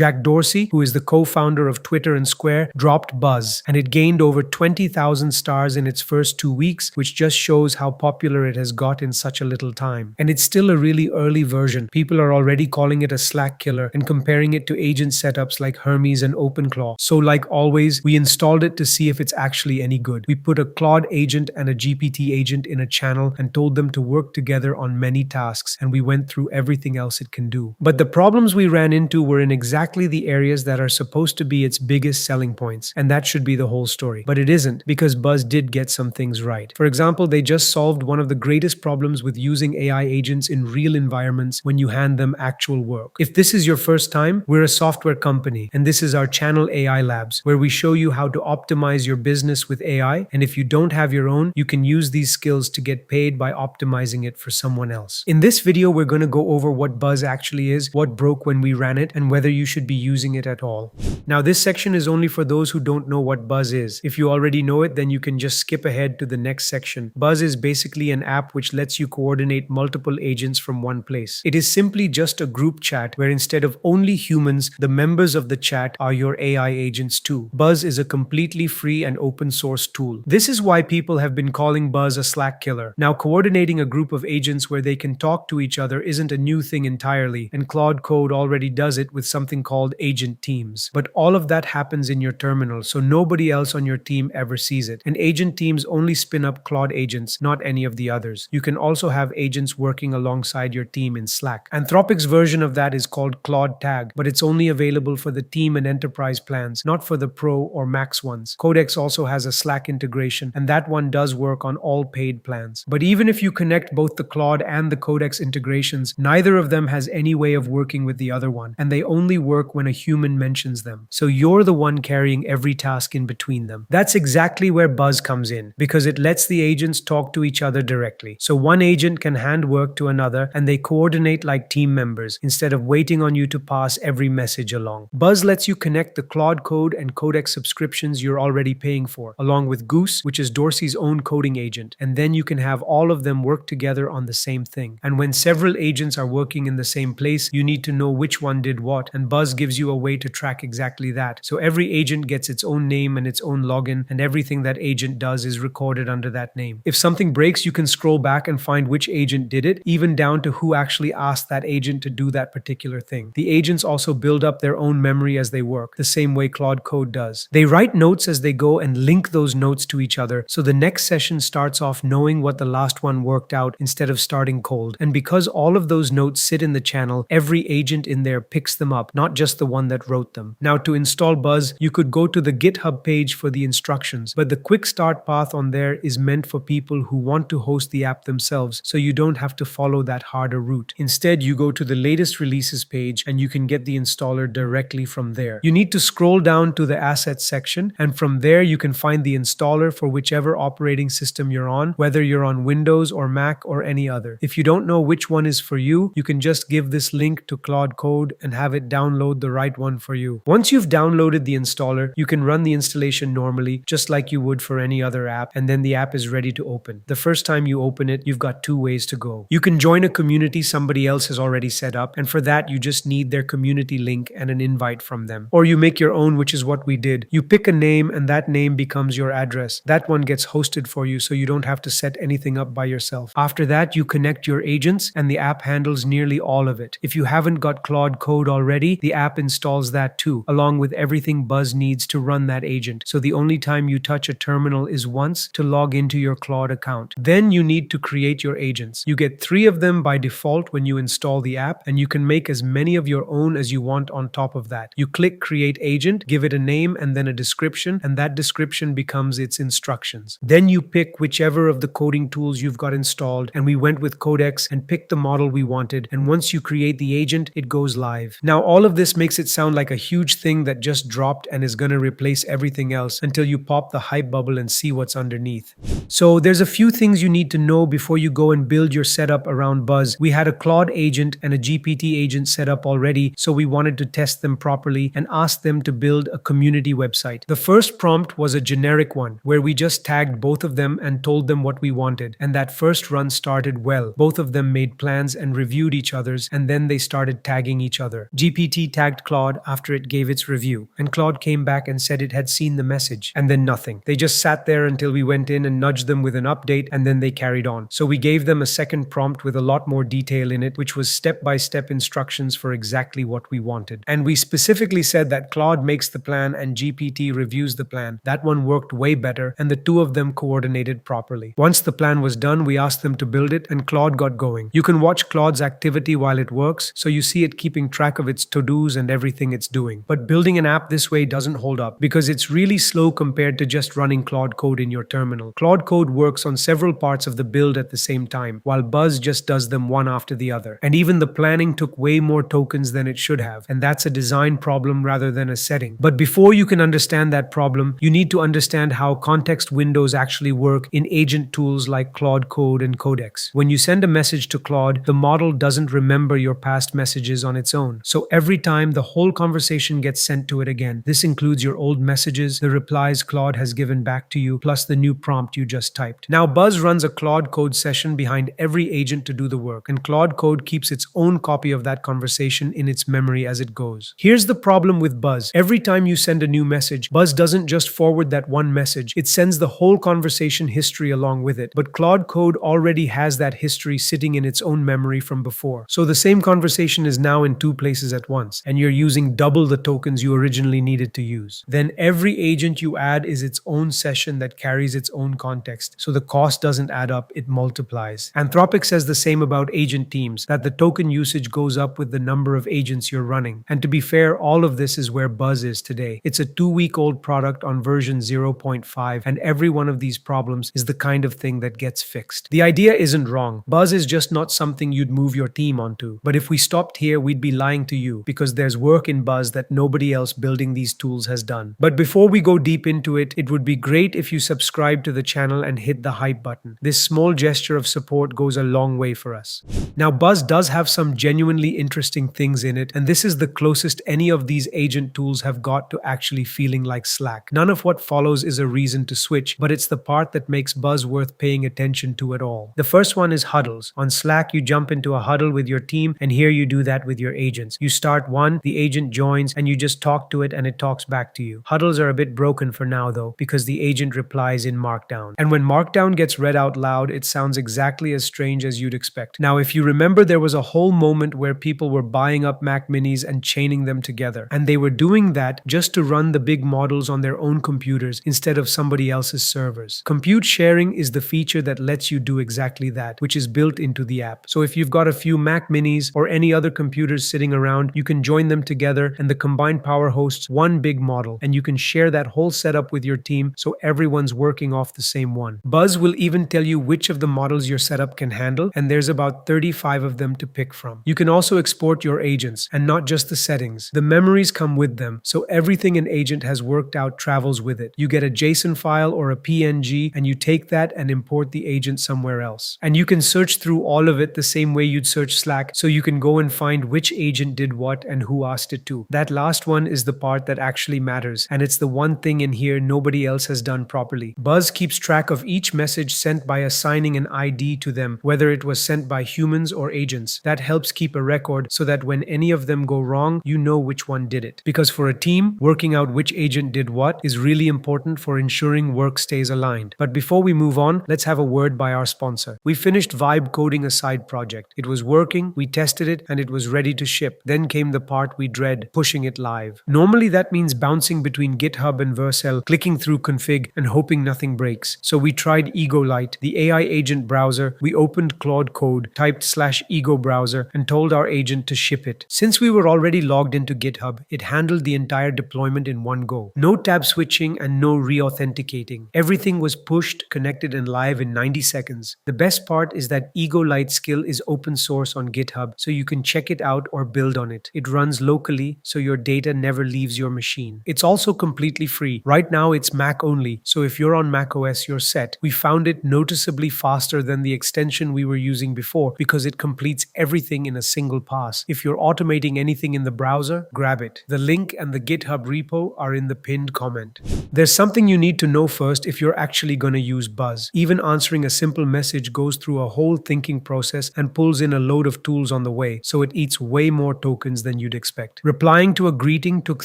Jack Dorsey, who is the co-founder of Twitter and Square, dropped Buzz, and it gained over 20,000 stars in its first 2 weeks, which just shows how popular it has got in such a little time. And it's still a really early version. People are already calling it a Slack killer and comparing it to agent setups like Hermes and OpenClaw. So like always, we installed it to see if it's actually any good. We put a Claude agent and a GPT agent in a channel and told them to work together on many tasks, and we went through everything else it can do. But the problems we ran into were in exactly the areas that are supposed to be its biggest selling points, and that should be the whole story. But it isn't, because Buzz did get some things right. For example, they just solved one of the greatest problems with using AI agents in real environments when you hand them actual work. If this is your first time, we're a software company, and this is our channel AI Labs, where we show you how to optimize your business with AI, and if you don't have your own, you can use these skills to get paid by optimizing it for someone else. In this video, we're going to go over what Buzz actually is, what broke when we ran it, and whether you should be using it at all. Now, this section is only for those who don't know what Buzz is. If you already know it, then you can just skip ahead to the next section. Buzz is basically an app which lets you coordinate multiple agents from one place. It is simply just a group chat where instead of only humans, the members of the chat are your AI agents too. Buzz is a completely free and open source tool. This is why people have been calling Buzz a Slack killer. Now, coordinating a group of agents where they can talk to each other isn't a new thing entirely, and Claude Code already does it with something called agent teams. But all of that happens in your terminal, so nobody else on your team ever sees it. And agent teams only spin up Claude agents, not any of the others. You can also have agents working alongside your team in Slack. Anthropic's version of that is called Claude Tag, but it's only available for the team and enterprise plans, not for the pro or max ones. Codex also has a Slack integration, and that one does work on all paid plans. But even if you connect both the Claude and the Codex integrations, neither of them has any way of working with the other one, and they only work when a human mentions them. So you're the one carrying every task in between them. That's exactly where Buzz comes in, because it lets the agents talk to each other directly. So one agent can hand work to another, and they coordinate like team members, instead of waiting on you to pass every message along. Buzz lets you connect the Claude Code and Codex subscriptions you're already paying for, along with Goose, which is Dorsey's own coding agent, and then you can have all of them work together on the same thing. And when several agents are working in the same place, you need to know which one did what, and Buzz gives you a way to track exactly that. So every agent gets its own name and its own login, and everything that agent does is recorded under that name. If something breaks, you can scroll back and find which agent did it, even down to who actually asked that agent to do that particular thing. The agents also build up their own memory as they work, the same way Claude Code does. They write notes as they go and link those notes to each other, so the next session starts off knowing what the last one worked out instead of starting cold. And because all of those notes sit in the channel, every agent in there picks them up, not just the one that wrote them. Now, to install Buzz, you could go to the GitHub page for the instructions, but the quick start path on there is meant for people who want to host the app themselves, so you don't have to follow that harder route. Instead, you go to the latest releases page and you can get the installer directly from there. You need to scroll down to the assets section, and from there you can find the installer for whichever operating system you're on, whether you're on Windows or Mac or any other. If you don't know which one is for you, you can just give this link to Claude Code and have it download the right one for you. Once you've downloaded the installer, you can run the installation normally, just like you would for any other app, and then the app is ready to open. The first time you open it, you've got 2 ways to go. You can join a community somebody else has already set up, and for that you just need their community link and an invite from them. Or you make your own, which is what we did. You pick a name and that name becomes your address. That one gets hosted for you, so you don't have to set anything up by yourself. After that, you connect your agents and the app handles nearly all of it. If you haven't got Claude Code already, the app installs that too, along with everything Buzz needs to run that agent. So the only time you touch a terminal is once to log into your Claude account. Then you need to create your agents. You get 3 of them by default when you install the app, and you can make as many of your own as you want on top of that. You click Create Agent, give it a name and then a description, and that description becomes its instructions. Then you pick whichever of the coding tools you've got installed, and we went with Codex and picked the model we wanted, and once you create the agent, it goes live. Now, all of this makes it sound like a huge thing that just dropped and is gonna replace everything else until you pop the hype bubble and see what's underneath. So there's a few things you need to know before you go and build your setup around Buzz. We had a Claude agent and a GPT agent set up already, so we wanted to test them properly and ask them to build a community website. The first prompt was a generic one, where we just tagged both of them and told them what we wanted, and that first run started well. Both of them made plans and reviewed each other's, and then they started tagging each other. GPT tagged Claude after it gave its review, and Claude came back and said it had seen the message, and then nothing. They just sat there until we went in and nudged them with an update, and then they carried on. So we gave them a second prompt with a lot more detail in it, which was step-by-step instructions for exactly what we wanted. And we specifically said that Claude makes the plan and GPT reviews the plan. That one worked way better, and the two of them coordinated properly. Once the plan was done, we asked them to build it, and Claude got going. You can watch Claude's activity while it works, so you see it keeping track of its to-dos and everything it's doing. But building an app this way doesn't hold up, because it's really slow compared to just running Claude code in your terminal. Claude code works on several parts of the build at the same time, while Buzz just does them one after the other. And even the planning took way more tokens than it should have, and that's a design problem rather than a setting. But before you can understand that problem, you need to understand how context windows actually work in agent tools like Claude Code and Codex. When you send a message to Claude, the model doesn't remember your past messages on its own. So every time the whole conversation gets sent to it again. This includes your old messages, the replies Claude has given back to you, plus the new prompt you just typed. Now Buzz runs a Claude Code session behind every agent to do the work, and Claude Code keeps its own copy of that conversation in its memory as it goes. Here's the problem with Buzz. Every time you send a new message, Buzz doesn't just forward that one message, it sends the whole conversation history along with it. But Claude Code already has that history sitting in its own memory from before. So the same conversation is now in two places at once, and you're using double the tokens you originally needed to use. Then every agent you add is its own session that carries its own context, so the cost doesn't add up, it multiplies. Anthropic says the same about agent teams, that the token usage goes up with the number of agents you're running. And to be fair, all of this is where Buzz is today. It's a 2-week-old product on version 0.5, and every one of these problems is the kind of thing that gets fixed. The idea isn't wrong. Buzz is just not something you'd move your team onto. But if we stopped here, we'd be lying to you, because there's work in Buzz that nobody else building these tools has done. But before we go deep into it, it would be great if you subscribe to the channel and hit the hype button. This small gesture of support goes a long way for us. Now, Buzz does have some genuinely interesting things in it, and this is the closest any of these agent tools have got to actually feeling like Slack. None of what follows is a reason to switch, but it's the part that makes Buzz worth paying attention to at all. The first one is huddles. On Slack, you jump into a huddle with your team, and here you do that with your agents. You start one, the agent joins, and you just talk to it and it talks back to you. Huddles are a bit broken for now though, because the agent replies in Markdown. And when Markdown gets read out loud, it sounds exactly as strange as you'd expect. Now, if you remember, there was a whole moment where people were buying up Mac Minis and chaining them together. And they were doing that just to run the big models on their own computers instead of somebody else's servers. Compute sharing is the feature that lets you do exactly that, which is built into the app. So if you've got a few Mac Minis or any other computers sitting around, you can join them together and the combined power hosts one big model, and you can share that whole setup with your team so everyone's working off the same one. Buzz will even tell you which of the models your setup can handle, and there's about 35 of them to pick from. You can also export your agents, and not just the settings. The memories come with them, so everything an agent has worked out travels with it. You get a JSON file or a PNG, and you take that and import the agent somewhere else. And you can search through all of it the same way you'd search Slack, so you can go and find which agent did what and who asked it to. That last one is the part that actually matters, and it's the one thing in here nobody else has done properly. Buzz keeps track of each message sent by assigning an ID to them, whether it was sent by humans or agents. That helps keep a record so that when any of them go wrong, you know which one did it. Because for a team, working out which agent did what is really important for ensuring work stays aligned. But before we move on, let's have a word by our sponsor. We finished Vibe coding a side project. It was working, we tested it, and it was ready to ship. Then came the part we dread, pushing it live. Normally that means bouncing between GitHub and Vercel, clicking through config, and hoping nothing breaks. So we tried Lite, the AI agent browser. We opened Claude Code, typed /ego browser, and told our agent to ship it. Since we were already logged into GitHub, it handled the entire deployment in one go. No tab switching and no re-authenticating. Everything was pushed, connected, and live in 90 seconds. The best part is that Lite skill is open source on GitHub, so you can check it out or build on it. It runs locally, so your data never leaves your machine. It's also completely free. Right now it's Mac only, so if you're on macOS, you're set. We found it noticeably faster than the extension we were using before because it completes everything in a single pass. If you're automating anything in the browser, grab it. The link and the GitHub repo are in the pinned comment. There's something you need to know first if you're actually going to use Buzz. Even answering a simple message goes through a whole thinking process and pulls in a load of tools on the way, so it eats way more tokens than than you'd expect. Replying to a greeting took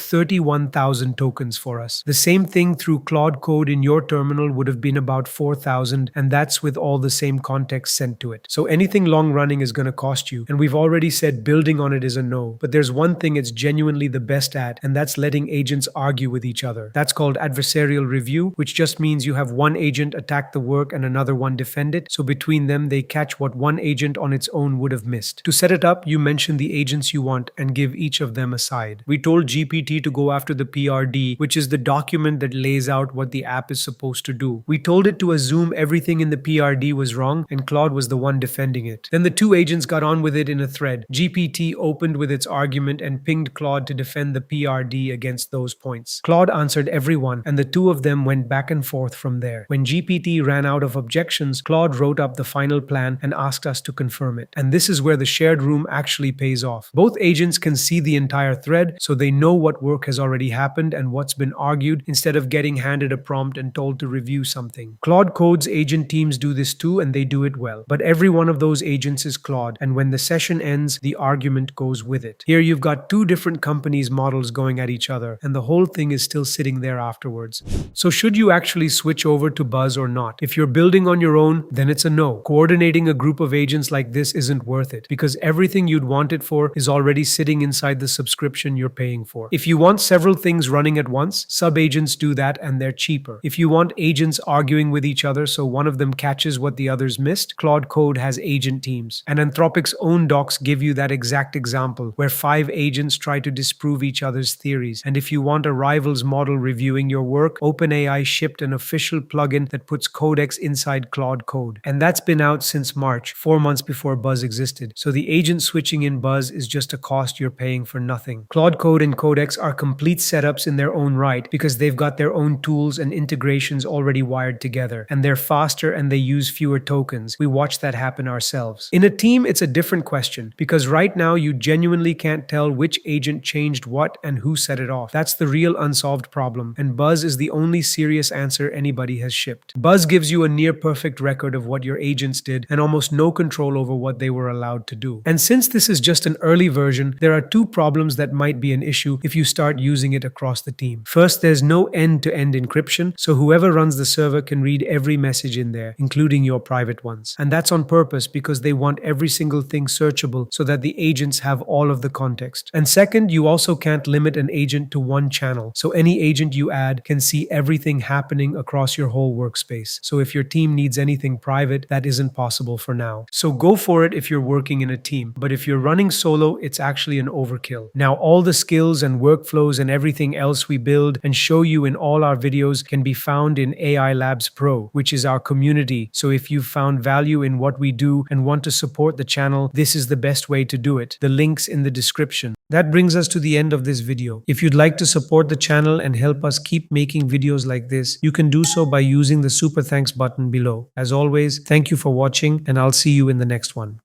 31,000 tokens for us. The same thing through Claude code in your terminal would have been about 4,000, and that's with all the same context sent to it. So anything long running is going to cost you, and we've already said building on it is a no. But there's one thing it's genuinely the best at, and that's letting agents argue with each other. That's called adversarial review, which just means you have one agent attack the work and another one defend it, so between them they catch what one agent on its own would have missed. To set it up, you mention the agents you want and give each of them a side. We told GPT to go after the PRD, which is the document that lays out what the app is supposed to do. We told it to assume everything in the PRD was wrong, and Claude was the one defending it. Then the two agents got on with it in a thread. GPT opened with its argument and pinged Claude to defend the PRD against those points. Claude answered everyone, and the two of them went back and forth from there. When GPT ran out of objections, Claude wrote up the final plan and asked us to confirm it. And this is where the shared room actually pays off. Both agents can see the entire thread, so they know what work has already happened and what's been argued, instead of getting handed a prompt and told to review something. Claude Code's agent teams do this too, and they do it well. But every one of those agents is Claude, and when the session ends, the argument goes with it. Here you've got two different companies' models going at each other, and the whole thing is still sitting there afterwards. So should you actually switch over to Buzz or not? If you're building on your own, then it's a no. Coordinating a group of agents like this isn't worth it, because everything you'd want it for is already sitting inside the subscription you're paying for. If you want several things running at once, sub-agents do that and they're cheaper. If you want agents arguing with each other so one of them catches what the others missed, Claude Code has agent teams. And Anthropic's own docs give you that exact example, where 5 agents try to disprove each other's theories. And if you want a rivals model reviewing your work, OpenAI shipped an official plugin that puts Codex inside Claude Code. And that's been out since March, 4 months before Buzz existed. So the agent switching in Buzz is just a cost you're paying for nothing. Claude Code and Codex are complete setups in their own right, because they've got their own tools and integrations already wired together. And they're faster and they use fewer tokens. We watch that happen ourselves. In a team, it's a different question, because right now you genuinely can't tell which agent changed what and who set it off. That's the real unsolved problem, and Buzz is the only serious answer anybody has shipped. Buzz gives you a near perfect record of what your agents did and almost no control over what they were allowed to do. And since this is just an early version, there are 2 problems that might be an issue if you start using it across the team. First, there's no end-to-end encryption, so whoever runs the server can read every message in there, including your private ones. And that's on purpose, because they want every single thing searchable so that the agents have all of the context. And second, you also can't limit an agent to one channel, so any agent you add can see everything happening across your whole workspace. So if your team needs anything private, that isn't possible for now. So go for it if you're working in a team, but if you're running solo, it's actually an overkill. Now, all the skills and workflows and everything else we build and show you in all our videos can be found in AI Labs Pro, which is our community. So if you've found value in what we do and want to support the channel, this is the best way to do it. The link's in the description. That brings us to the end of this video. If you'd like to support the channel and help us keep making videos like this, you can do so by using the super thanks button below. As always, thank you for watching, and I'll see you in the next one.